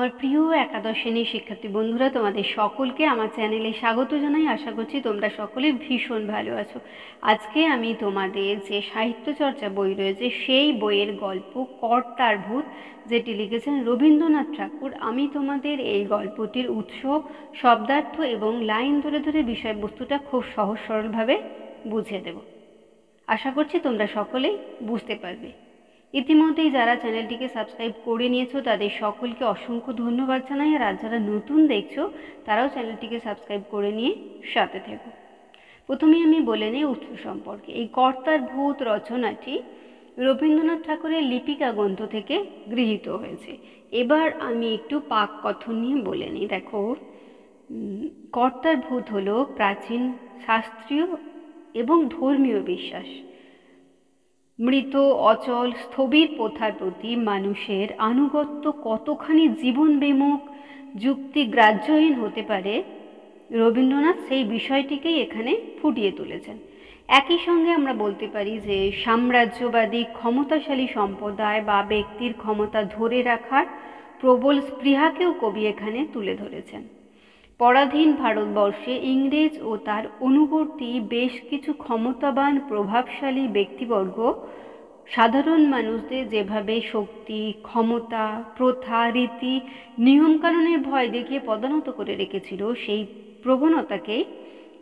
আমার প্রিয় একাদশ শ্রেণীর শিক্ষার্থী বন্ধুরা, তোমাদের সকলকে আমার চ্যানেলে স্বাগত জানাই। আশা করছি তোমরা সকলে ভীষণ ভালো আছো। আজকে আমি তোমাদের যে সাহিত্য চর্চা বই রয়েছে সেই বইয়ের গল্প কর্তার ভূত, যেটি লিখেছেন রবীন্দ্রনাথ ঠাকুর, আমি তোমাদের এই গল্পটির উৎস, শব্দার্থ এবং লাইন ধরে ধরে বিষয়বস্তুটা খুব সহজ সরলভাবে বুঝিয়ে দেব। আশা করছি তোমরা সকলেই বুঝতে পারবে। ইতিমধ্যেই যারা চ্যানেলটিকে সাবস্ক্রাইব করে নিয়েছো তাদের সকলকে অসংখ্য ধন্যবাদ জানাই, আর যারা নতুন দেখছো তারাও চ্যানেলটিকে সাবস্ক্রাইব করে নিয়ে সাথে থেকো। প্রথমে আমি বলে নিই উৎস সম্পর্কে। এই কর্তার ভূত রচনাটি রবীন্দ্রনাথ ঠাকুরের লিপিকা গ্রন্থ থেকে গৃহীত হয়েছে। এবার আমি একটু পাক কথন নিয়ে বলে নিই। দেখো, কর্তার ভূত হলো প্রাচীন শাস্ত্রীয় এবং ধর্মীয় বিশ্বাস। মৃত, অচল, স্থবির প্রথার প্রতি মানুষের আনুগত্য কতখানি জীবন বিমুখ, যুক্তি গ্রাহ্যহীন হতে পারে, রবীন্দ্রনাথ সেই বিষয়টিকেই এখানে ফুটিয়ে তুলেছেন। একই সঙ্গে আমরা বলতে পারি যে সাম্রাজ্যবাদী ক্ষমতাশালী সম্প্রদায় বা ব্যক্তির ক্ষমতা ধরে রাখার প্রবল স্পৃহাকেও কবি এখানে তুলে ধরেছেন। পরাধীন ভারতবর্ষে ইংরেজ ও তার অনুবর্তী বেশ কিছু ক্ষমতাবান প্রভাবশালী ব্যক্তিবর্গ সাধারণ মানুষদের যেভাবে শক্তি, ক্ষমতা, প্রথা, রীতি, নিয়মকানুনের ভয় দেখিয়ে পদানত করে রেখেছিল, সেই প্রবণতাকে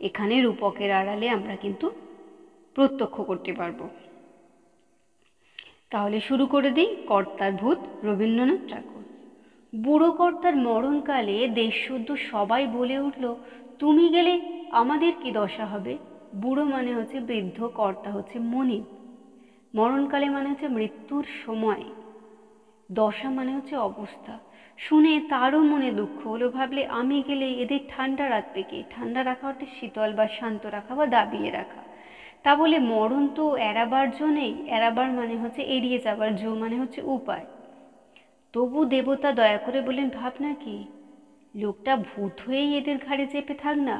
এখানে রূপকের আড়ালে আমরা কিন্তু প্রত্যক্ষ করতে পারবো। তাহলে শুরু করে দিই। কর্তার ভূত, রবীন্দ্রনাথ ঠাকুর। বুড়ো কর্তার মরণকালে দেশ শুদ্ধ সবাই বলে উঠল, তুমি গেলে আমাদের কি দশা হবে? বুড়ো মানে হচ্ছে বৃদ্ধ, কর্তা হচ্ছে মনিব। মরণকালে মানে হচ্ছে মৃত্যুর সময়, দশা মানে হচ্ছে অবস্থা। শুনে তারও মনে দুঃখ হলো, ভাবলে আমি গেলে এদের ঠান্ডা রাখবে কে? ঠান্ডা রাখা হচ্ছে শীতল বা শান্ত রাখা বা দাবিয়ে রাখা। তা বলে মরণ তো এড়াবার জো নেই। এড়াবার মানে হচ্ছে এড়িয়ে যাবার, জো মানে হচ্ছে উপায়। তবু দেবতা দয়া করে বললেন, ভাবনা কি, লোকটা ভূত হয়েই এদের ঘাড়ে চেপে থাক না।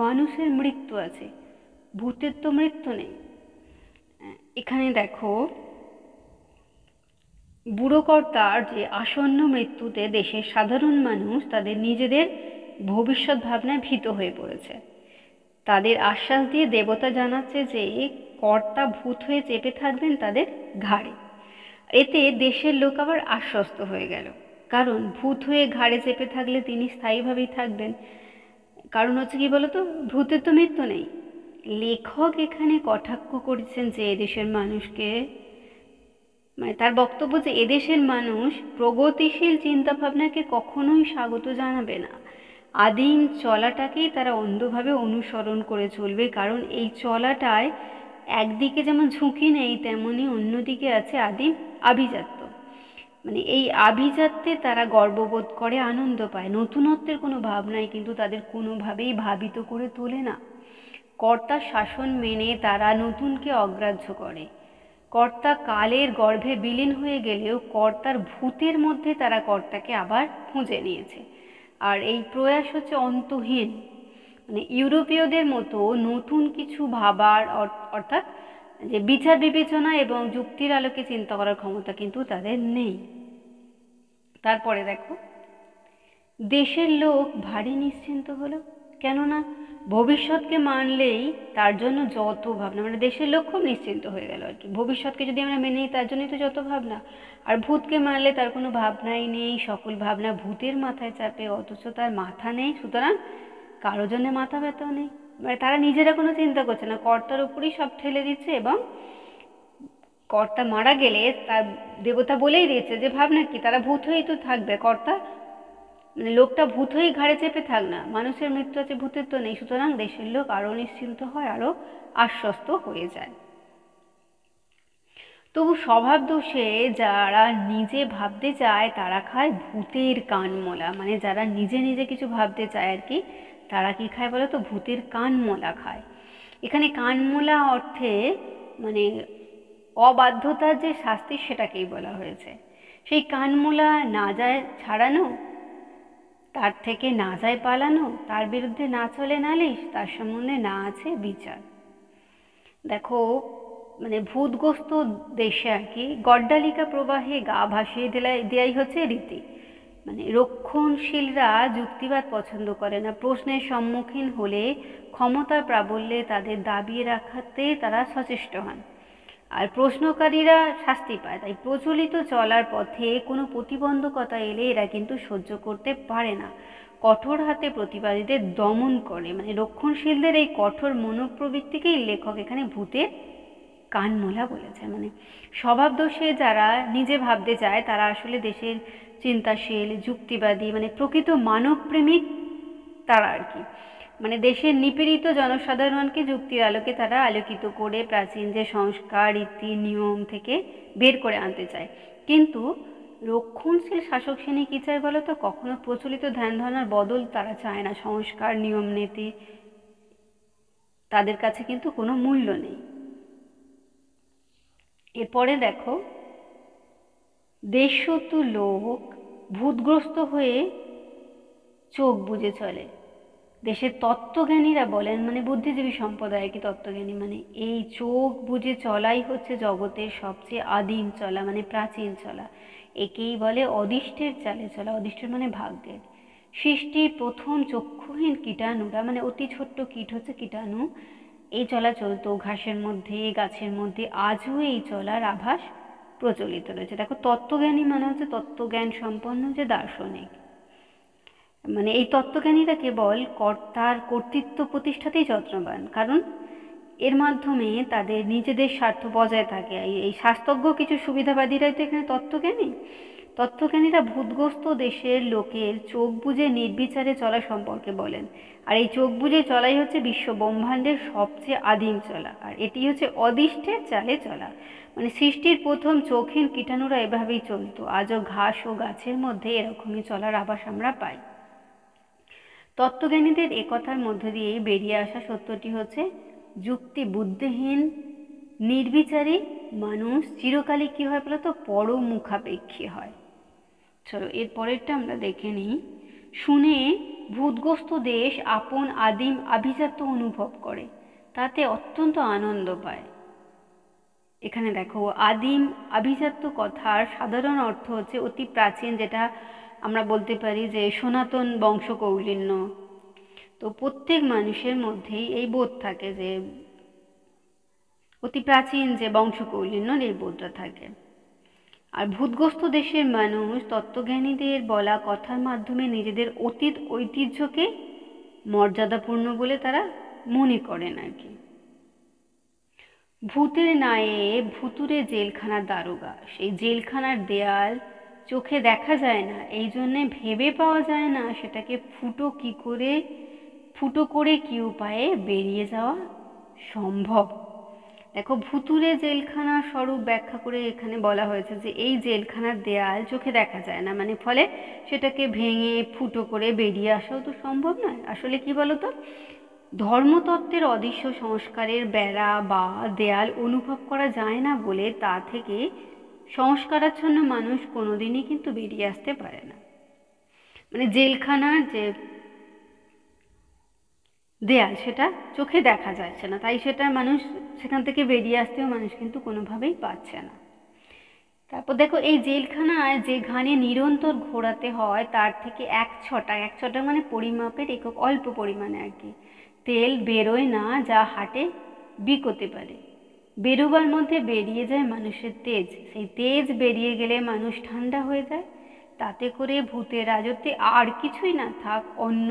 মানুষের মৃত্যু আছে, ভূতের তো মৃত্যু নেই। এখানে দেখো, বুড়ো কর্তার যে আসন্ন মৃত্যুতে দেশের সাধারণ মানুষ তাদের নিজেদের ভবিষ্যৎ ভাবনায় ভীত হয়ে পড়েছে। তাদের আশ্বাস দিয়ে দেবতা জানাচ্ছে যে কর্তা ভূত হয়ে চেপে থাকবেন তাদের ঘাড়ে। এতে দেশের লোক আবার আশ্বস্ত হয়ে গেল, কারণ ভূত হয়ে ঘাড়ে চেপে থাকলে তিনি স্থায়ীভাবেই থাকবেন। কারণ হচ্ছে কি বলতো, ভূতের তো মৃত্যু নেই। লেখক এখানে কটাক্ষ করেছেন যে এদেশের মানুষকে, মানে তার বক্তব্য যে এদেশের মানুষ প্রগতিশীল চিন্তাভাবনাকে কখনোই স্বাগত জানাবে না। আদিম চলাটাকেই তারা অন্ধভাবে অনুসরণ করে চলবে, কারণ এই চলাটায় একদিকে যেমন ঝুঁকি নেই, তেমনি অন্যদিকে আছে আদিম আভিজাত্য। মানে এই আভিজাত্যে তারা গর্ববোধ করে, আনন্দ পায়। নতুনত্বের কোনো ভাবনাই কিন্তু তাদের কোনোভাবেই ভাবিত করে তোলে না। কর্তার শাসন মেনে তারা নতুনকে অগ্রাহ্য করে। কর্তা কালের গর্ভে বিলীন হয়ে গেলেও কর্তার ভূতের মধ্যে তারা কর্তাকে আবার খুঁজে নিয়েছে। আর এই প্রয়াস হচ্ছে অন্তহীন। মানে ইউরোপীয়দের মতো নতুন কিছু ভাবার, অর্থাৎ যে বিচার বিবেচনা এবং যুক্তির আলোকে চিন্তা করার ক্ষমতা কিন্তু তাদের নেই। তারপরে দেখো, দেশের লোক ভারী নিশ্চিন্ত হলো, কেননা ভবিষ্যৎকে মানলেই তার জন্য যত ভাবনা, মানে দেশের লোক খুব নিশ্চিন্ত হয়ে গেল আর কি। ভবিষ্যৎকে যদি আমরা মেনে নিই তার জন্যই তো যত ভাবনা। আর ভূতকে মানলে তার কোনো ভাবনাই নেই, সকল ভাবনা ভূতের মাথায় চাপে, অথচ তার মাথা নেই, সুতরাং কারো জন্য মাথা ব্যথাও নেই। মানে তারা নিজেরা কোনো চিন্তা করছে না, কর্তার উপরই সব ঠেলে দিচ্ছে। এবং কর্তা মারা গেলে তার দেবতা বলেই দিয়েছে যে ভাবনা কি, তারা ভূত হয়েই তো থাকবে। কর্তা মানে লোকটা ভূত হয়েই ঘাড়ে চেপে থাক না, মানুষের মৃত্যু আছে, ভূতের তো নেই। সুতরাং দেশের লোক আরো নিশ্চিন্ত হয়, আরো আশ্বস্ত হয়ে যায়। তবু স্বভাব দোষে যারা নিজে ভাবতে চায় তারা খায় ভূতের কানমোলা। মানে যারা নিজে নিজে কিছু ভাবতে চায় আর কি, তারা কি খায় বলো তো? ভূতের কানমোলা খায়। এখানে কানমোলা অর্থে মানে অবাধ্যতার যে শাস্তি সেটাকেই বলা হয়েছে। সেই কানমোলা না যায় ছাড়ানো, তার থেকে না যায় পালানো, তার বিরুদ্ধে না চলে নালিশ, তার সম্বন্ধে না আছে বিচার। দেখো, মানে ভূতগ্রস্ত দেশে আর কি গড্ডালিকা প্রবাহে গা ভাসিয়ে দেয়াই হচ্ছে রীতি। মানে রক্ষণশীলরা যুক্তিবাদ পছন্দ করে না, প্রশ্নের সম্মুখীন হলে ক্ষমতার প্রাবল্যে তাদের দাবিয়ে রাখাতে তারা সচেষ্ট হন, আর প্রশ্নকারীরা শাস্তি পায়। তাই প্রচলিত চলার পথে কোনো প্রতিবন্ধকতা এলে এরা কিন্তু সহ্য করতে পারে না, কঠোর হাতে প্রতিবাদীদের দমন করে। মানে রক্ষণশীলদের এই কঠোর মনোপ্রবৃত্তিকেই লেখক এখানে ভূতের কানমোলা বলেছে। মানে স্বভাব দোষে যারা নিজে ভাবতে চায় তারা আসলে দেশের চিন্তাশীল, যুক্তিবাদী, মানে প্রকৃত মানবপ্রেমিক তারা আর কি। মানে দেশের নিপীড়িত জনসাধারণকে যুক্তির আলোকে তারা আলোকিত করে প্রাচীন যে সংস্কার, রীতি, নিয়ম থেকে বের করে আনতে চায়। কিন্তু রক্ষণশীল শাসক শ্রেণী কী চায় বলো তো? কখনো প্রচলিত ধ্যান ধারণার বদল তারা চায় না, সংস্কার, নিয়ম নীতি তাদের কাছে কিন্তু কোনো মূল্য নেই। এরপরে দেখো, দেশশত্রু লোক ভূতগ্রস্ত হয়ে চোখ বুজে চলে। দেশের তত্ত্বজ্ঞানীরা বলেন, মানে বুদ্ধিজীবী সম্প্রদায় কি তত্ত্বজ্ঞানী, মানে এই চোখ বুজে চলাই হচ্ছে জগতের সবচেয়ে আদিম চলা, মানে প্রাচীন চলা। একেই বলে অদিষ্টের চালে চলা। অদিষ্টের মানে ভাগ্যের। সৃষ্টির প্রথম চক্ষুহীন কীটাণুরা, মানে অতি ছোট্ট কীট হচ্ছে কীটাণু, এই চলা চলতো ঘাসের মধ্যে, গাছের মধ্যে। আজও এই চলার আভাস প্রচলিত রয়েছে। দেখো, তত্ত্বজ্ঞানী মানে হচ্ছে তত্ত্বজ্ঞান সম্পন্ন যে দার্শনিক। মানে এই তত্ত্বজ্ঞানীরা কেবল কর্তার কর্তৃত্ব প্রতিষ্ঠাতেই যত্নবান, কারণ এর মাধ্যমে তাদের নিজেদের স্বার্থ বজায় থাকে। এই শাস্ত্রজ্ঞ কিছু সুবিধাবাদীরাই তো এখানে তত্ত্বজ্ঞানী। তত্ত্বজ্ঞানীরা ভূতগ্রস্ত দেশের লোকের চোখ বুজে নির্বিচারে চলা সম্পর্কে বলেন। আর এই চোখ বুজে চলাই হচ্ছে বিশ্ব ব্রহ্মাণ্ডের সবচেয়ে আদিম চলা, আর এটি হচ্ছে অদিষ্টের চালে চলা। মানে সৃষ্টির প্রথম চোখহীন কীটাণুরা এভাবেই চলতো। আজও ঘাস ও গাছের মধ্যে এরকমই চলার আভাস আমরা পাই। তত্ত্বজ্ঞানীদের একথার মধ্য দিয়েই বেরিয়ে আসা সত্যটি হচ্ছে, যুক্তি বুদ্ধিহীন নির্বিচারী মানুষ চিরকালই কী হয় বলতো? পরমুখাপেক্ষী হয়। চলো এর পরেরটা আমরা দেখে নিই। শুনে ভূতগ্রস্ত দেশ আপন আদিম আভিজাত্য অনুভব করে, তাতে অত্যন্ত আনন্দ পায়। এখানে দেখো, আদিম আভিজাত্য কথার সাধারণ অর্থ হচ্ছে অতি প্রাচীন, যেটা আমরা বলতে পারি যে সনাতন বংশকৌলিন্য। তো প্রত্যেক মানুষের মধ্যেই এই বোধ থাকে যে অতি প্রাচীন যে বংশকৌলিন্যর এই বোধটা থাকে। আর ভূতগ্রস্ত দেশের মানুষ তত্ত্বজ্ঞানীদের বলা কথার মাধ্যমে নিজেদের অতীত ঐতিহ্যকে মর্যাদাপূর্ণ বলে তারা মনে করেন আর কি। ভূতের ন্যায়ে ভুতুরে জেলখানার দারোগা, সেই জেলখানার দেয়াল চোখে দেখা যায় না, এই জন্যে ভেবে পাওয়া যায় না সেটাকে ফুটো করে কি উপায়ে বেরিয়ে যাওয়া সম্ভব। দেখো, ভুতুরে জেলখানার স্বরূপ ব্যাখ্যা করে এখানে বলা হয়েছে যে এই জেলখানার দেয়াল চোখে দেখা যায় না, মানে ফলে সেটাকে ভেঙে ফুটো করে বেরিয়ে আসাও তো সম্ভব নয়। আসলে কি বলতো, ধর্মতত্ত্বের অদৃশ্য সংস্কারের বেড়া বা দেয়াল অনুভব করা যায় না বলে তা থেকে সংস্কারাচ্ছন্ন মানুষ কোনোদিনই কিন্তু বেরিয়ে আসতে পারে না। মানে জেলখানার যে দেয়াল সেটা চোখে দেখা যাচ্ছে না, তাই সেটা মানুষ সেখান থেকে বেরিয়ে আসতেও মানুষ কিন্তু কোনোভাবেই পাচ্ছে না। তারপর দেখো, এই জেলখানায় যে ঘানি নিরন্তর ঘোরাতে হয় তার থেকে এক ছটা মানে পরিমাপের একক, অল্প পরিমাণে আর কি, তেল বেরোয় না যা হাটে বিকোতে পারে। বেরোবার মধ্যে বেরিয়ে যায় মানুষের তেজ। সেই তেজ বেরিয়ে গেলে মানুষ ঠান্ডা হয়ে যায়। তাতে করে ভূতের রাজত্বে আর কিছুই না থাক, অন্ন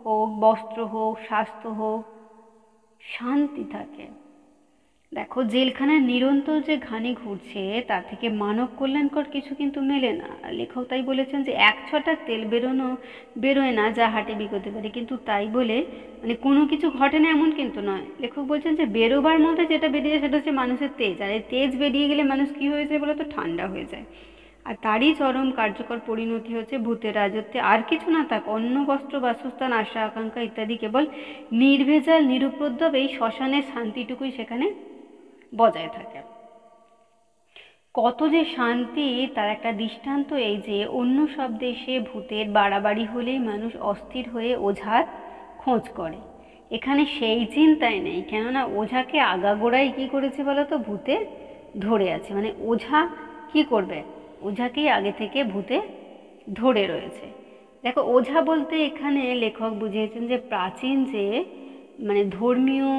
হোক, বস্ত্র হোক, স্বাস্থ্য হোক, শান্তি থাকে। দেখো, জেলখানার নিরন্তর যে ঘানি ঘুরছে তার থেকে মানব কল্যাণকর কিছু কিন্তু মেলে না। লেখক তাই বলেছেন যে এক ছটা তেল বেরোয় না যা হাটে বিকোতে পারে, কিন্তু তাই বলে মানে কোনো কিছু ঘটে না এমন কিন্তু নয়। লেখক বলছেন যে বেরোবার মধ্যে যেটা বেরিয়ে যায় সেটা হচ্ছে মানুষের তেজ, আর এই তেজ বেরিয়ে গেলে মানুষ কী হয়ে যায় বলে তো? ঠান্ডা হয়ে যায়। আর তারই চরম কার্যকর পরিণতি হচ্ছে ভূতের রাজত্বে আর কিছু না থাক, অন্ন, বস্ত্র, বাসস্থান, আশা আকাঙ্ক্ষা ইত্যাদি, কেবল নির্ভেজাল নিরুপদ্রব এই শ্মশানের শান্তিটুকুই সেখানে বজায় থাকে। কত যে শান্তি তার একটা দৃষ্টান্ত এই যে অন্য সব দেশে ভূতের বাড়াবাড়ি হলেই মানুষ অস্থির হয়ে ওঝার খোঁজ করে, এখানে সেই চিন্তাই নেই। কেননা ওঝাকে আগাগোড়াই কী করেছে বলতো? ভূতে ধরে আছে। মানে ওঝা কি করবে? ওঝাকেই আগে থেকে ভূতে ধরে রয়েছে। দেখো, ওঝা বলতে এখানে লেখক বুঝিয়েছেন যে প্রাচীন যে মানে ধর্মীয়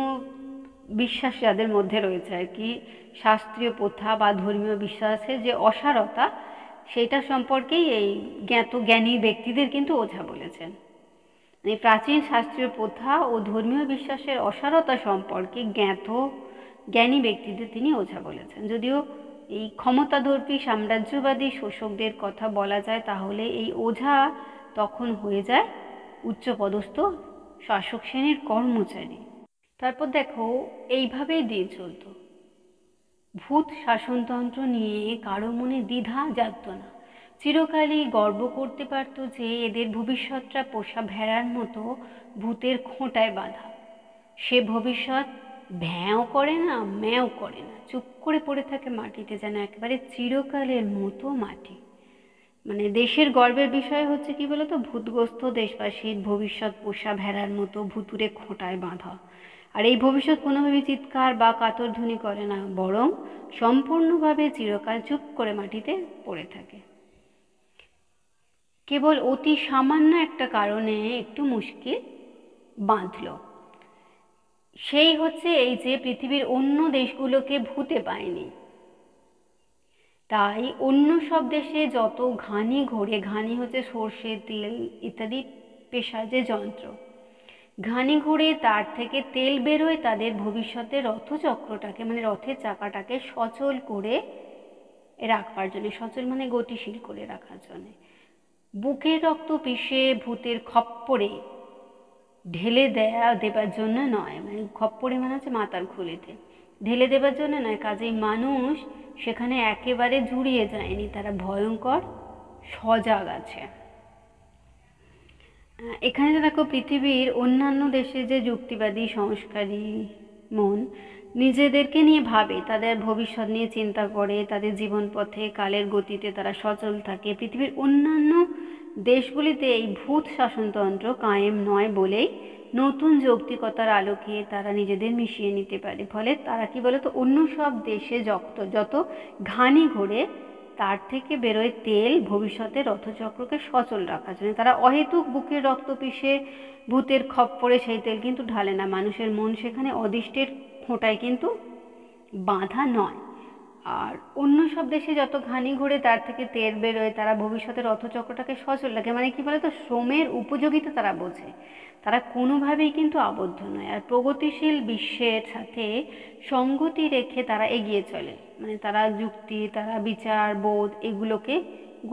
বিশ্বাস যাদের মধ্যে রয়েছে আর কি, শাস্ত্রীয় প্রথা বা ধর্মীয় বিশ্বাসের যে অসারতা, সেটা সম্পর্কেই এই জ্ঞানী ব্যক্তিদের কিন্তু ওঝা বলেছেন। মানে প্রাচীন শাস্ত্রীয় প্রথা ও ধর্মীয় বিশ্বাসের অসারতা সম্পর্কে জ্ঞানী ব্যক্তিদের তিনি ওঝা বলেছেন। যদিও এই ক্ষমতাধর্মী সাম্রাজ্যবাদী শোষকদের কথা বলা যায়, তাহলে এই ওঝা তখন হয়ে যায় উচ্চপদস্থ শাসক শ্রেণীর কর্মচারী। তারপর দেখো, এইভাবেই দিন চলত। ভূত শাসনতন্ত্র নিয়ে কারো মনে দ্বিধা জাগত না। চিরকালই গর্ব করতে পারত যে এদের ভবিষ্যৎটা পোষা ভেড়ার মতো ভূতের খোঁটায় বাঁধা। সে ভবিষ্যৎ ভ্যাঁও করে না, ম্যাও করে না, চুপ করে পড়ে থাকে মাটিতে, যেন একেবারে চিরকালের মতো মাটি। মানে দেশের গর্বের বিষয় হচ্ছে কি বলতো, ভূতগ্রস্ত দেশবাসীর ভবিষ্যৎ পোষা ভেড়ার মতো ভুতুড়ে খোঁটায় বাঁধা। আর এই ভবিষ্যৎ কোনোভাবে চিৎকার বা কাতরধ্বনি করে না, বরং সম্পূর্ণভাবে চিরকাল চুপ করে মাটিতে পড়ে থাকে। কেবল অতি সামান্য একটা কারণে একটু মুশকিল বাঁধল। সেই হচ্ছে এই যে পৃথিবীর অন্য দেশগুলোকে ভূতে পায়নি। তাই অন্য সব দেশে যত ঘানি ঘোরে, ঘানি হচ্ছে সর্ষে তেল ইত্যাদি পেশার যে যন্ত্র, ঘানি ঘুরে তার থেকে তেল বেরোয় তাদের ভবিষ্যতের রথচক্রটাকে, মানে রথের চাকাটাকে সচল করে রাখবার জন্য। সচল মানে গতিশীল করে রাখার জন্য। বুকের রক্ত পিষে ভূতের খপ্পরে ঢেলে দেবার জন্য নয়, মানে খপ্পরে মানে হচ্ছে মাথার খুলিতে ঢেলে দেবার জন্য নয়। কাজেই মানুষ সেখানে একেবারে জুড়িয়ে যায়নি, তারা ভয়ঙ্কর সজাগ আছে। এখানে দেখো, পৃথিবীর অন্যান্য দেশে যে যুক্তিবাদী সংস্কারী মন নিজেদেরকে নিয়ে ভাবে, তাদের ভবিষ্যৎ নিয়ে চিন্তা করে, তাদের জীবন পথে কালের গতিতে তারা সচল থাকে, পৃথিবীর অন্যান্য দেশগুলিতে এই ভূত শাসনতন্ত্র কায়েম নয় বলেই নতুন যৌক্তিকতার আলোকে তারা নিজেদের মিশিয়ে নিতে পারে। ফলে তারা কি বলতো, অন্য সব দেশে যত ঘানি ঘোরে তার থেকে বেরোয় তেল ভবিষ্যতের রথচক্রকে সচল রাখার জন্য। তারা অহেতুক বুকের রক্ত পিষে ভূতের খপ্পরে সেই তেল কিন্তু ঢালে না। মানুষের মন সেখানে অদৃষ্টের খোঁটায় কিন্তু বাঁধা নয়। আর অন্য সব দেশে যত ঘানি ঘোরে তার থেকে তেল বেরোয়, তারা ভবিষ্যতের রথচক্রটাকে সচল রাখে। মানে কি বলতো, শ্রমের উপযোগিতা তারা বোঝে, তারা কোনোভাবেই কিন্তু আবদ্ধ নয়। আর প্রগতিশীল বিশ্বের সাথে সঙ্গতি রেখে তারা এগিয়ে চলে। মানে তারা যুক্তি, তারা বিচার বোধ এগুলোকে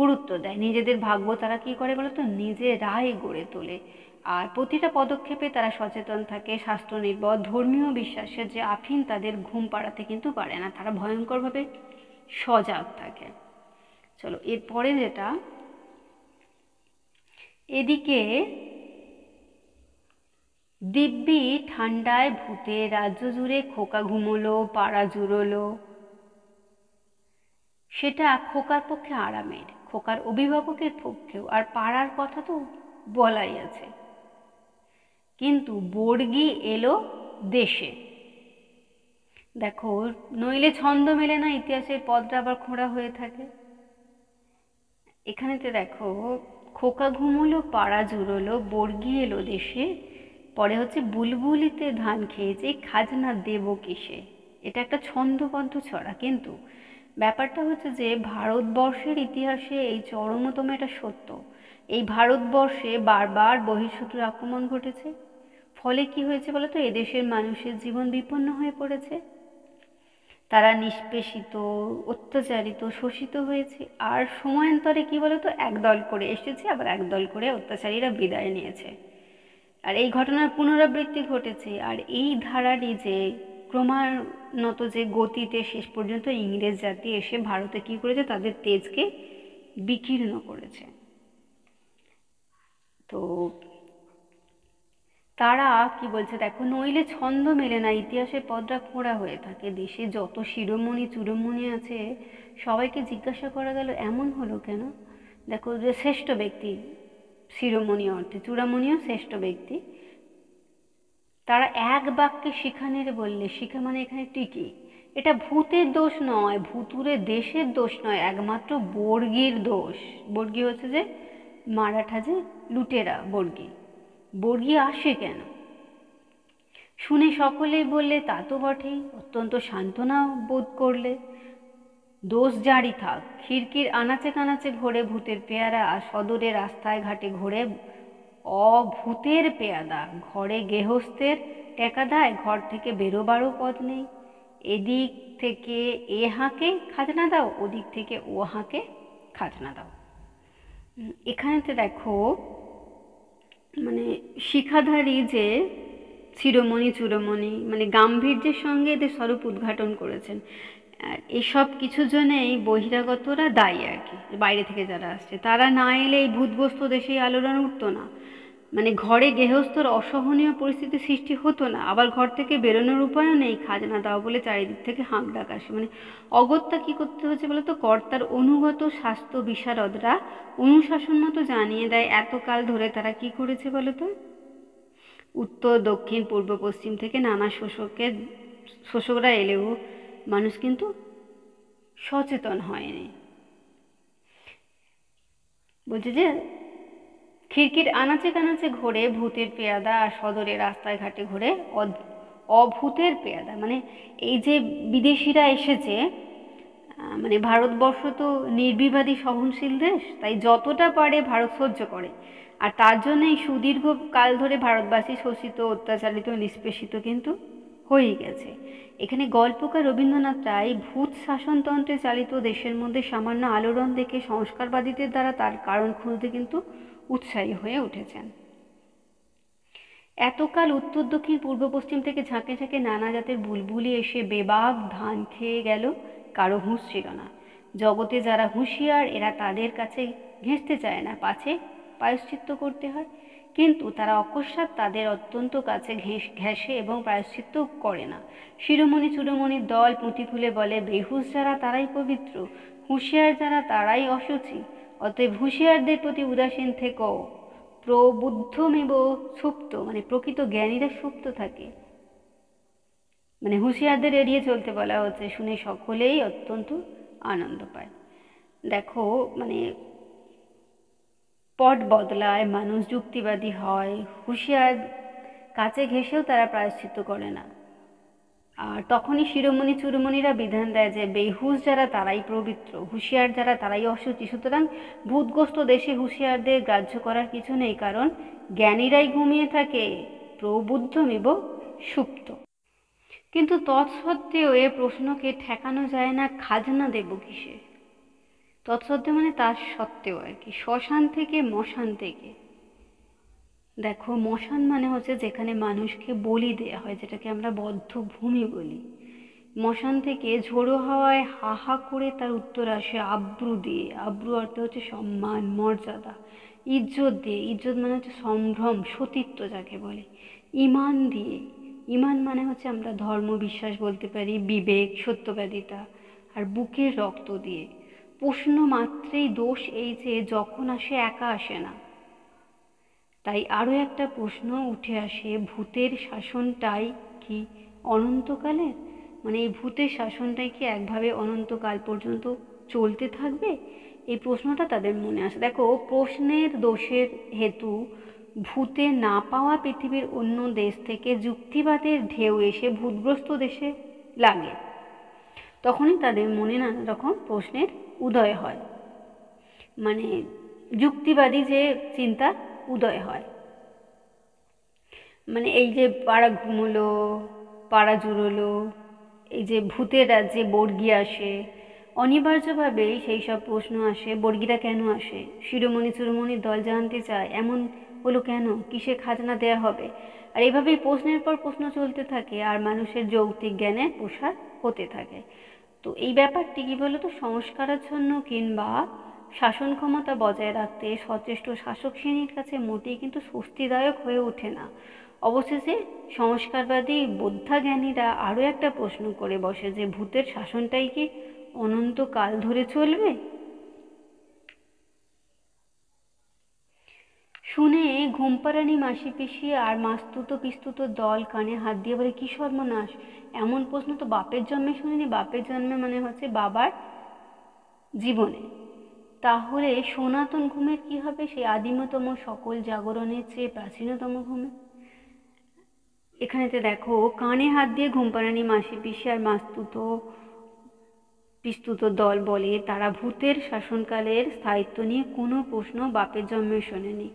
গুরুত্ব দেয়। নিজেদের ভাগ্য তারা কি করে বলতো, নিজেরাই গড়ে তোলে। আর প্রতিটা পদক্ষেপে তারা সচেতন থাকে, শাস্ত্রনির্ভর ধর্মীয় বিশ্বাসের যে আফিন তাদের ঘুম পাড়াতে কিন্তু পারে না, তারা ভয়ঙ্করভাবে সজাগ থাকে। চলো এরপরে যেটা, এদিকে দিব্যি ঠান্ডায় ভূতে রাজ্য জুড়ে খোকা ঘুমোলো, পাড়া জুড়োলো। সেটা খোকার পক্ষে আরামের, খোকার অভিভাবকের পক্ষেও। আর পাড়ার কথা তো বলাই আছে। কিন্তু বর্গি এলো দেশে। দেখো, নইলে ছন্দ মেলে না, ইতিহাসের পদটা আবার খোঁড়া হয়ে থাকে। এখানেতে দেখো, খোকা ঘুমোলো, পাড়া জুড়োলো, বর্গি এলো দেশে, পরে হচ্ছে বুলবুলিতে ধান খেয়েছে, খাজনা দেব কিসে। এটা একটা ছন্দবদ্ধ ছড়া, কিন্তু ব্যাপারটা হচ্ছে যে ভারতবর্ষের ইতিহাসে এই চরমতম এটা সত্য। এই ভারতবর্ষে বারবার বহিঃশত্রুর আক্রমণ ঘটেছে। ফলে কি হয়েছে বলতো, এদেশের মানুষের জীবন বিপন্ন হয়ে পড়েছে, তারা নিষ্পেষিত, অত্যাচারিত, শোষিত হয়েছে। আর সময়ান্তরে কি বলতো, একদল করে এসেছে, আবার একদল করে অত্যাচারীরা বিদায় নিয়েছে। আর এই ঘটনার পুনরাবৃত্তি ঘটেছে। আর এই ধারারই যে ক্রমাগত যে গতিতে শেষ পর্যন্ত ইংরেজ জাতি এসে ভারতে কি করেছে, তাদের তেজকে বিকীর্ণ করেছে। তো তারা কি বলছে দেখো, নইলে ছন্দ মেলে না, ইতিহাসের পদটা খোঁড়া হয়ে থাকে। দেশে যত শিরোমণি চূড়োমণি আছে সবাইকে জিজ্ঞাসা করা গেল এমন হলো কেন। দেখো, যে শ্রেষ্ঠ ব্যক্তি, শিরোমণি অর্থে চূড়ামণিও শ্রেষ্ঠ ব্যক্তি, তারা এক বাক্যে শিখা নেড়ে বললে, শিখা মানে এখানে টিকি, এটা ভূতের দোষ নয়, ভুতুরে দেশের দোষ নয়, একমাত্র বর্গীর দোষ। বর্গী হচ্ছে যে মারাঠা যে লুটেরা, বর্গী। বর্গী আসে কেন? শুনে সকলেই বললে তা তো বটেই, অত্যন্ত সান্ত্বনা বোধ করলে। দোষ জারি থাক, খিড়কির আনাচে কানাচে ঘোরে ভূতের পেয়ারা, আর সদরে রাস্তায় ঘাটে ঘোরে অভূতের পেয়াদা। ঘরে গেহস্থের টেকা দেয়, ঘর থেকে বেরোবারও পথ নেই। এদিক থেকে এ হাঁকে খাজনা দাও, ওদিক থেকে ও হাঁকে খাজনা দাও। এখানেতে দেখো মানে শিখাধারী যে শিরোমণি চূড়োমণি মানে গাম্ভীর্যের সঙ্গে এদের স্বরূপ উদ্ঘাটন করেছেন। আর এসব কিছুর জন্যেই বহিরাগতরা দায়ী আর কি, বাইরে থেকে যারা আসছে তারা না এলে এই ভূতগ্রস্ত দেশে আলোড়ন উঠতো না। মানে ঘরে গৃহস্থর অসহনীয় পরিস্থিতি সৃষ্টি হতো না, আবার ঘর থেকে বেরোনোর উপায়ও নেই, খাজনা দাও বলে চারিদিক থেকে হাঁক ডাক আসে। মানে অগত্যা কি করতে হচ্ছে বলতো, কর্তার অনুগত স্বাস্থ্য বিশারদরা অনুশাসন মতো জানিয়ে দেয় এতকাল ধরে তারা কি করেছে বলতো। উত্তর দক্ষিণ পূর্ব পশ্চিম থেকে নানা শোষকরা এলেও মানুষ কিন্তু সচেতন হয়নি। বলছে যে খিড়কির আনাচে কানাচে ঘোরে ভূতের পেয়াদা, আর সদরে রাস্তায় ঘাটে ঘোরে অভূতের পেয়াদা। মানে এই যে বিদেশিরা এসেছে, মানে ভারতবর্ষ তো নির্বিবাদী সহনশীল দেশ, তাই যতটা পারে ভারত সহ্য করে। আর তার জন্য এই সুদীর্ঘ কাল ধরে ভারতবাসী শোষিত, অত্যাচারিত, নিষ্পেষিত কিন্তু হয়েই গেছে। এখানে গল্পকার রবীন্দ্রনাথ রায় ভূত শাসনতন্ত্রে চালিত দেশের মধ্যে সামান্য আলোড়ন দেখে সংস্কারবাদীদের দ্বারা তার কারণ খুঁজতে কিন্তু উৎসাহী হয়ে উঠেছেন। এতকাল উত্তর দক্ষিণ পূর্ব পশ্চিম থেকে ঝাঁকে ঝাঁকে নানা জাতের বুলবুলি এসে বেবাক ধান খেয়ে গেল, কারো হুঁশ ছিল না। জগতে যারা হুঁশিয়ার এরা তাদের কাছে ঘেঁষতে চায় না, পাছে প্রায়শ্চিত্ত করতে হয়। কিন্তু তারা অকস্মাৎ তাদের অত্যন্ত কাছে ঘেঁষে এবং প্রায়শ্চিত্ত করে না। শিরোমণি চূড়োমণির দল পুঁথি খুলে বলে, বেহুশ যারা তারাই পবিত্র, হুঁশিয়ার যারা তারাই অশুচি। অতএব হুঁশিয়ারদের প্রতি উদাসীন থেকেও প্রবুদ্ধমেব সুপ্ত, মানে প্রকৃত জ্ঞানীরা সুপ্ত থাকে। মানে হুঁশিয়ারদের এড়িয়ে চলতে বলা হচ্ছে, শুনে সকলেই অত্যন্ত আনন্দ পায়। দেখো মানে পট বদলায়, মানুষ যুক্তিবাদী হয়, হুঁশিয়ার কাছে ঘেঁষেও তারা প্রায়শ্চিত্ত করে না। আর তখনই শিরোমণি চূড়োমণিরা বিধান দেয় যে বেহুশ যারা তারাই পবিত্র, হুঁশিয়ার যারা তারাই অশুচি। সুতরাং ভূতগ্রস্ত দেশে হুঁশিয়ারদের গ্রাহ্য করার কিছু নেই, কারণ জ্ঞানীরাই ঘুমিয়ে থাকে, প্রবুদ্ধমেব সুপ্ত। কিন্তু তৎসত্ত্বেও এ প্রশ্নকে ঠেকানো যায় না, খাজনা দেব কিসে। তৎসত্ত্বেও মানে তার সত্ত্বেও আর কি, শ্মশান থেকে মশান থেকে। দেখো মশান মানে হচ্ছে যেখানে মানুষকে বলি দেয়া হয়, যেটাকে আমরা বদ্ধভূমি বলি। মশান থেকে ঝোড়ো হাওয়ায় হা হা করে তার উত্তর আসে আব্রু দিয়ে। আব্রু অর্থ হচ্ছে সম্মান, মর্যাদা। ইজ্জত দিয়ে, ইজ্জত মানে হচ্ছে সম্ভ্রম, সতীত্ব যাকে বলে। ইমান দিয়ে, ইমান মানে হচ্ছে আমরা ধর্ম বিশ্বাস বলতে পারি, বিবেক, সত্যবাদিতা। আর বুকের রক্ত দিয়ে। প্রশ্ন মাত্রেই দোষ এই যে যখন আসে একা আসে না। তাই আরও একটা প্রশ্ন উঠে আসে, ভূতের শাসনটাই কি অনন্তকালের? মানে এই ভূতের শাসনটাই কি একভাবে অনন্তকাল পর্যন্ত চলতে থাকবে? এই প্রশ্নটা তাদের মনে আসে। দেখো প্রশ্নের দোষের হেতু ভূতে না পাওয়া পৃথিবীর অন্য দেশ থেকে যুক্তিবাদের ঢেউ এসে ভূতগ্রস্ত দেশে লাগে। তখনই তাদের মনে নানা রকম প্রশ্নের উদয় হয়, মানে যুক্তিবাদী যে চিন্তা উদয় হয়। মানে এই যে পাড়া ঘুমোলো, পাড়া জুড়োলো, এই যে ভূতের রাজ্যে বর্গী আসে, অনিবার্যভাবেই সেই সব প্রশ্ন আসে। বর্গীরা কেন আসে? শিরোমণি চূড়োমণির দল জানতে চায় এমন হলো কেন, কিসে খাজনা দেয়া হবে। আর এভাবেই প্রশ্নের পর প্রশ্ন চলতে থাকে, আর মানুষের যৌক্তিক জ্ঞানের প্রসার হতে থাকে। তো এই ব্যাপারটি কি বলতো, সংস্কারের জন্য কিংবা শাসন ক্ষমতা বজায় রাখতে সচেষ্ট শাসক শ্রেণীর কাছে মোটেই কিন্তু স্বস্তিদায়ক হয়ে ওঠে না। অবশেষে সংস্কারবাদী বোদ্ধাজ্ঞানীরা আরও একটা প্রশ্ন করে বসে যে ভূতের শাসনটাই কি অনন্তকাল ধরে চলবে? শুনে ঘুমপাড়ানি মাসি পিসি আর মাস্তুত পিস্তুত দল কানে হাত দিয়ে বলে, কি সর্বনাশ! এমন প্রশ্ন তো বাপের জন্মে শুনিনি। বাপের জন্মে মানে হচ্ছে বাবার জীবনে। তাহলে সনাতন ঘুমের কি হবে, সেই আদিমতম সকল জাগরণের চেয়ে প্রাচীনতম ঘুমে? এখানেতে দেখো, কানে হাত দিয়ে ঘুমপাড়ানি মাসি পিসি আর মাস্তুত পিস্তুত দল বলে তারা ভূতের শাসনকালের স্থায়িত্ব নিয়ে কোনো প্রশ্ন বাপের জন্মে শোনেনি।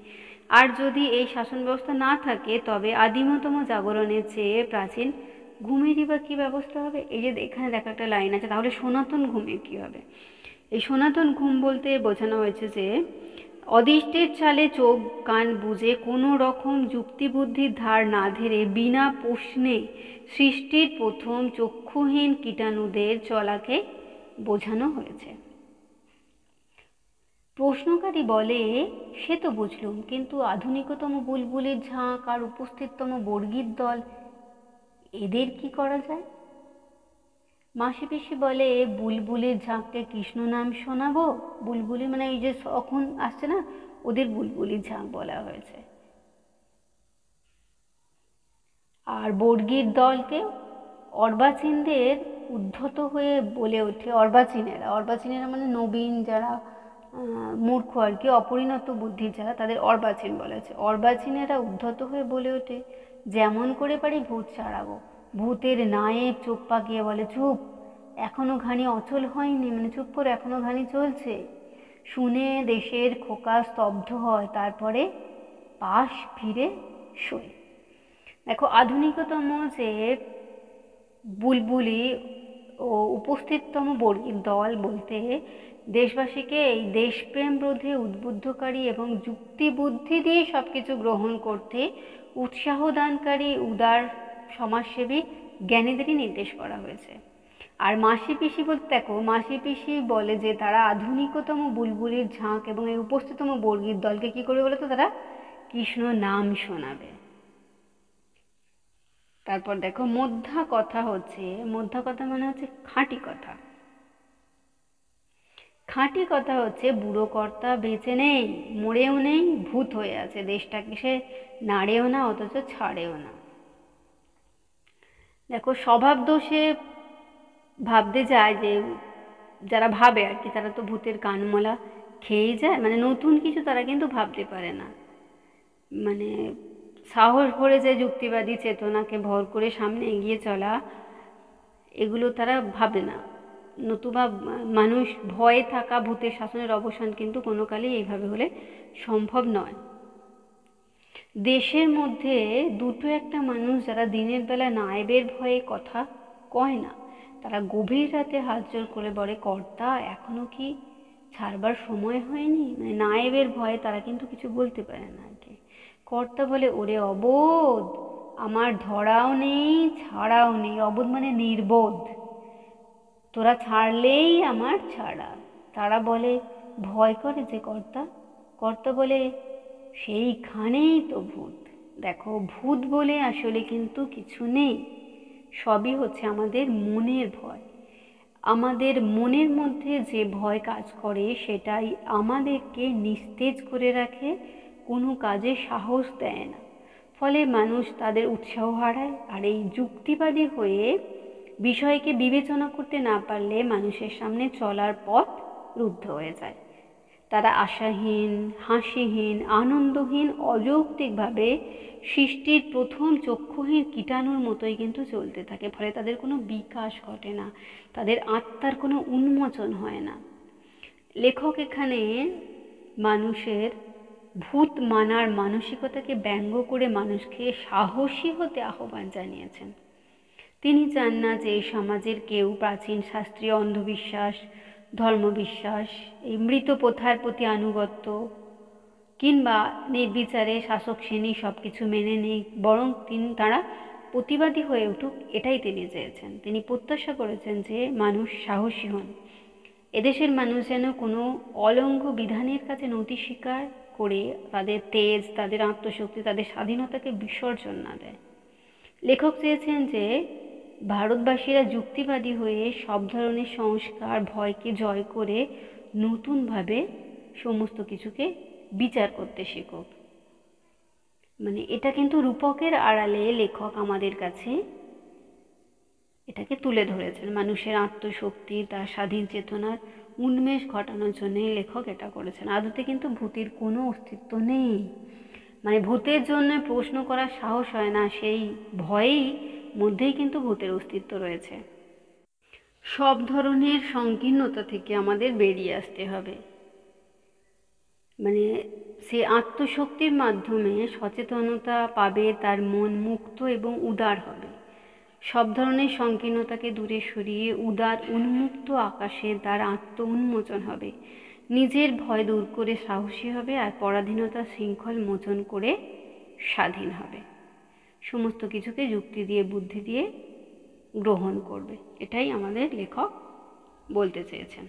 আর যদি এই শাসন ব্যবস্থা না থাকে, তবে আদিমতম জাগরণের চেয়ে প্রাচীন ঘুমেরই বা কী ব্যবস্থা হবে? এই যে এখানে দেখা একটা লাইন আছে, তাহলে সনাতন ঘুমের কী হবে? এই সনাতন ঘুম বলতে বোঝানো হয়েছে যে অদৃষ্টের চালে চোখ কান বুজে কোনো রকম যুক্তিবুদ্ধির ধার না ধরে বিনা প্রশ্নে সৃষ্টির প্রথম চক্ষুহীন কীটাণুদের চলাকে বোঝানো হয়েছে। প্রশ্নকারী বলে, সে তো বুঝলুম, কিন্তু আধুনিকতম বুলবুলির ঝাঁক আর উপস্থিততম বর্গীর দল, এদের কি করা যায়? মাসি পিসি বলে, বুলবুলির ঝাঁককে কৃষ্ণ নাম শোনাবো? বুলবুলি মানে এই যে এখন আসছে না, ওদের বুলবুলির ঝাঁক বলা হয়েছে। আর বর্গীর দলকে অর্বাচীনদের উদ্ধত হয়ে বলে ওঠে, অর্বাচীনেরা মানে নবীন যারা, মূর্খ আর কি, অপরিণত বুদ্ধির যারা, তাদের অর্বাচীন বলা হয়েছে। অর্বাচীনেরা উদ্ধত হয়ে বলে ওঠে, যেমন করে পারি ভূত ছাড়াবো। ভূতের নায়েব চোখ পাকিয়ে বলে, চুপ, এখনো ঘানি অচল হয়নি, মানে চুপ করে, এখনো ঘানি চলছে। শুনে দেশের খোকা স্তব্ধ হয়, তারপরে পাশ ফিরে শোয়। দেখো, আধুনিকতম যে বুলবুলি ও উপস্থিততম বর্গীর দল বলতে দেশবাসীকে এই দেশপ্রেম রোধে উদ্বুদ্ধকারী এবং যুক্তিবুদ্ধি দিয়ে সব কিছু গ্রহণ করতে উৎসাহ দানকারী উদার সমাজসেবী জ্ঞানীদেরই নির্দেশ করা হয়েছে। আর মাসি পিসি বলতে দেখো, মাসি পিসি বলে যে তারা আধুনিকতম বুলবুলির ঝাঁক এবং এই উপস্থিততম বর্গীর দলকে কি করে বলে, তো তারা কৃষ্ণ নাম শোনাবে। তারপর দেখো, মধ্যা কথা হচ্ছে, মধ্যা কথা মানে হচ্ছে খাঁটি কথা। খাঁটি কথা হচ্ছে, বুড়ো কর্তা বেঁচে নেই, মরেও নেই, ভূত হয়ে আছে, দেশটাকে সে নাড়েও না অথচ ছাড়েও না। দেখো, স্বভাব দোষে ভাবতে যায় যে, যারা ভাবে আর কি, তারা তো ভূতের কানমলা খেয়েই যায়, মানে নতুন কিছু তারা কিন্তু ভাবতে পারে না। মানে সাহস ভরে যে যুক্তিবাদী চেতনাকে ভর করে সামনে এগিয়ে চলা, এগুলো তারা ভাবে না। নতুবা মানুষ ভয়ে থাকা ভূতের শাসনের অবসান কিন্তু কোনো কালেই এইভাবে হলে সম্ভব নয়। দেশের মধ্যে দুটো একটা মানুষ যারা দিনের বেলা নায়েবের ভয়ে কথা কয় না, তারা গভীর রাতে হাত জোর করে বলে, কর্তা এখনো কি ছাড়বার সময় হয়নি? মানে নায়েবের ভয়ে তারা কিন্তু কিছু বলতে পারে না আর কি। কর্তা বলে, ওরে অবোধ, আমার ধরাও নেই ছাড়াও নেই। অবোধ মানে নির্বোধ, তোরা ছাড়লেই আমার ছাড়া। তারা বলে, ভয় করে যে কর্তা। কর্তা বলে, সেইখানেই তো ভূত। দেখো, ভূত বলে আসলে কিন্তু কিছু নেই, সবই হচ্ছে আমাদের মনের ভয়। আমাদের মনের মধ্যে যে ভয় কাজ করে, সেটাই আমাদেরকে নিস্তেজ করে রাখে, কোনো কাজে সাহস দেয় না। ফলে মানুষ তাদের উৎসাহ হারায়। আর এই যুক্তিবাদী হয়ে বিষয়কে বিবেচনা করতে না পারলে মানুষের সামনে চলার পথ রুদ্ধ হয়ে যায়। তারা আশাহীন, হাসিহীন, আনন্দহীন, অযৌক্তিকভাবে সৃষ্টির প্রথম চক্ষুহীন কীটাণুর মতোই কিন্তু চলতে থাকে। ফলে তাদের কোনো বিকাশ ঘটে না, তাদের আত্মার কোনো উন্মোচন হয় না। লেখক এখানে মানুষের ভূত মানার মানসিকতাকে ব্যঙ্গ করে মানুষকে সাহসী হতে আহ্বান জানিয়েছেন। তিনি চান না যে এই সমাজের কেউ প্রাচীন শাস্ত্রীয় অন্ধবিশ্বাস, ধর্মবিশ্বাস, এই মৃত প্রথার প্রতি আনুগত্য কিংবা নির্বিচারে শাসক শ্রেণী সব কিছু মেনে নেই, বরং তারা প্রতিবাদী হয়ে উঠুক, এটাই তিনি চেয়েছেন। তিনি প্রত্যাশা করেছেন যে মানুষ সাহসী হন। এদেশের মানুষ যেন কোনো অলঙ্ঘ বিধানের কাছে নতি স্বীকার করে তাদের তেজ, তাদের আত্মশক্তি, তাদের স্বাধীনতাকে বিসর্জন না দেয়। লেখক চেয়েছেন যে ভারতবাসীরা যুক্তিবাদী হয়ে সব ধরনের সংস্কার ভয়কে জয় করে নতুনভাবে সমস্ত কিছুকে বিচার করতে শিখুক। মানে এটা কিন্তু রূপকের আড়ালে লেখক আমাদের কাছে এটাকে তুলে ধরেছেন। মানুষের আত্মশক্তি, তার স্বাধীন চেতনার উন্মেষ ঘটানোর জন্যই লেখক এটা করেছেন। আদতে কিন্তু ভূতের কোনো অস্তিত্ব নেই। মানে ভূতের জন্য প্রশ্ন করার সাহস হয় না, সেই ভয়েই মধ্যেই কিন্তু ভূতের অস্তিত্ব রয়েছে। সব ধরনের সংকীর্ণতা থেকে আমাদের বেরিয়ে আসতে হবে। মানে সে আত্মশক্তির মাধ্যমে সচেতনতা পাবে, তার মন মুক্ত এবং উদার হবে। সব ধরনের সংকীর্ণতাকে দূরে সরিয়ে উদার উন্মুক্ত আকাশে তার আত্ম উন্মোচন হবে। নিজের ভয় দূর করে সাহসী হবে, আর পরাধীনতা শৃঙ্খল মোচন করে স্বাধীন হবে। সমস্ত কিছুকে যুক্তি দিয়ে বুদ্ধি দিয়ে গ্রহণ করবে। এটাই আমাদের লেখক বলতে চেয়েছেন।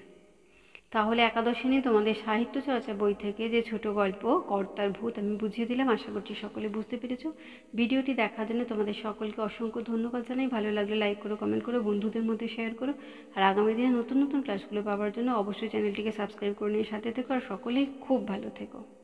তাহলে একাদশ শ্রেণী তোমাদের সাহিত্য চর্চা বই থেকে যে ছোট গল্প কর্তার ভূত আমি বুঝিয়ে দিলাম, আশা করছি সকলে বুঝতে পেরেছো। ভিডিওটি দেখার জন্য তোমাদের সকলকে অসংখ্য ধন্যবাদ জানাই। ভালো লাগলে লাইক করো, কমেন্ট করো, বন্ধুদের মধ্যে শেয়ার করো। আর আগামী দিনে নতুন নতুন ক্লাসগুলো পাওয়ার জন্য অবশ্যই চ্যানেলটিকে সাবস্ক্রাইব করে নিয়ে সাথে থেকো। আর সকলেই খুব ভালো থেকো।